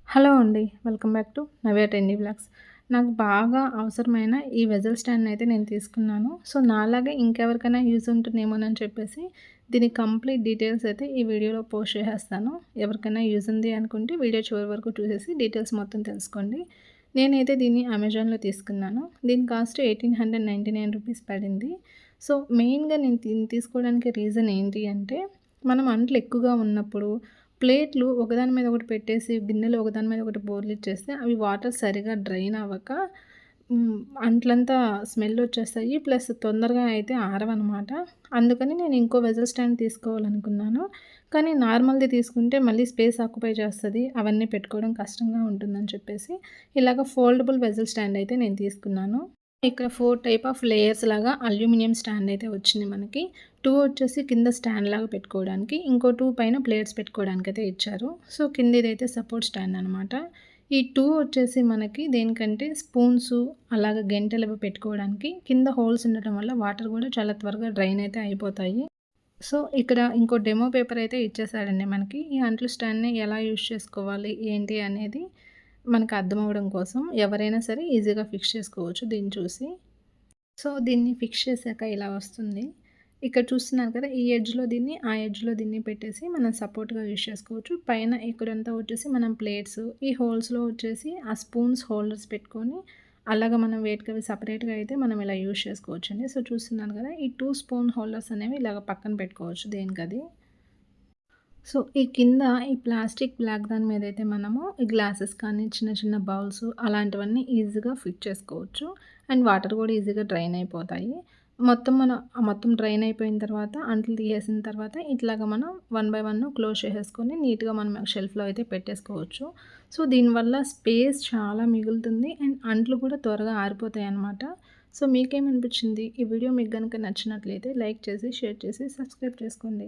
Hello అండి. Welcome back to Navya trendy vlogs. నాకు బాగా అవసరమైన ఈ వెజల్ స్టాండ్‌ని అయితే నేను తీసుకున్నాను. సో, నాలాగే ఇంకెవరికైనా యూజ్ ఉంటుందేమోనని చెప్పేసి దీని కంప్లీట్ డీటెయిల్స్ అయితే ఈ వీడియోలో పోస్ట్ చేసేస్తాను. ఎవరికైనా యూజ్ ఉంది అనుకుంటే వీడియో చివరి వరకు చూసేసి డీటెయిల్స్ మొత్తం తెలుసుకోండి. నేనైతే దీన్ని అమెజాన్‌లో తీసుకున్నాను. దీని కాస్ట్ రూ. 1899 పడింది. సో, మెయిన్‌గా నేను దీన్ని తీసుకోవడానికి రీజన్ ఏంటి అంటే, మనం అంట్లు ఎక్కువగా ఉన్నప్పుడు ప్లేట్లు ఒకదాని మీద ఒకటి పెట్టేసి, గిన్నెలు ఒకదాని మీద ఒకటి బోర్లిచ్చేస్తే అవి వాటర్ సరిగ్గా డ్రైన్ అవ్వక అంట్లంతా స్మెల్ వచ్చేస్తాయి. ప్లస్ తొందరగా అయితే ఆరవనమాట. అందుకని నేను ఇంకో వెజల్ స్టాండ్ తీసుకోవాలనుకున్నాను. కానీ నార్మల్‌ది తీసుకుంటే మళ్ళీ స్పేస్ ఆక్యుపై చేస్తది. అవన్నీ పెట్టుకోవడం కష్టంగా ఉంటుందని చెప్పేసి ఇలాగ ఫోల్డబుల్ వెజల్ స్టాండ్ అయితే నేను తీసుకున్నాను. ఇక్కడ 4 టైప్ ఆఫ్ లేయర్స్ లాగా అల్యూమినియం స్టాండ్ అయితే వచ్చింది మనకి. 2 వచ్చేసి కింద స్టాండ్ లాగా పెట్టుకోవడానికి, ఇంకో 2 పైన ప్లేట్స్ పెట్టుకోవడానికైతే ఇచ్చారు. సో, కిందిదైతే సపోర్ట్ స్టాండ్ అనమాట. ఈ 2 వచ్చేసి మనకి దేనికంటే స్పూన్సు, అలాగే గెంటెలవి పెట్టుకోవడానికి. కింద హోల్స్ ఉండటం వల్ల వాటర్ కూడా చాలా త్వరగా డ్రైన్ అయితే అయిపోతాయి. సో, ఇక్కడ ఇంకో డెమో పేపర్ అయితే ఇచ్చేసాడండి మనకి. ఈ అంట్లు స్టాండ్‌ని ఎలా యూజ్ చేసుకోవాలి, ఏంటి అనేది మనకు అర్థమవ్వడం కోసం ఎవరైనా సరే ఈజీగా ఫిక్స్ చేసుకోవచ్చు దీన్ని చూసి. సో, దీన్ని ఫిక్స్ చేశాక ఇలా వస్తుంది. ఇక్కడ చూస్తున్నారు కదా! ఈ ఎడ్జ్‌లో దీన్ని, ఆ ఎడ్జ్‌లో దీన్ని పెట్టేసి మనం సపోర్ట్‌గా యూజ్ చేసుకోవచ్చు. పైన ఇక్కడంతా వచ్చేసి మనం ప్లేట్స్, ఈ హోల్స్‌లో వచ్చేసి ఆ స్పూన్స్ హోల్డర్స్ పెట్టుకొని, అలాగా మనం వేటికవి సెపరేట్‌గా అయితే మనం ఇలా యూజ్ చేసుకోవచ్చండి. సో, చూస్తున్నారు కదా! ఈ 2 స్పూన్ హోల్డర్స్ అనేవి ఇలాగ పక్కన పెట్టుకోవచ్చు దేనికది. సో, ఈ కింద ఈ ప్లాస్టిక్ బ్లాక్ దాని మీదైతే మనము ఈ గ్లాసెస్ కానీ, చిన్న చిన్న బౌల్స్ అలాంటివన్నీ ఈజీగా ఫిట్ చేసుకోవచ్చు. అండ్ వాటర్ కూడా ఈజీగా డ్రైన్ అయిపోతాయి. మొత్తం డ్రైన్ అయిపోయిన తర్వాత అంట్లు తీసేసిన తర్వాత ఇట్లాగా మనం వన్ బై వన్ క్లోజ్ చేసేసుకొని నీట్‌గా మనం షెల్ఫ్‌లో అయితే పెట్టేసుకోవచ్చు. సో, దీనివల్ల స్పేస్ చాలా మిగులుతుంది. అండ్ అంట్లు కూడా త్వరగా ఆరిపోతాయన్నమాట. సో, మీకేమనిపించింది? ఈ వీడియో మీకు గనుక నచ్చినట్లయితే లైక్ చేసి, షేర్ చేసి, సబ్స్క్రైబ్ చేసుకోండి.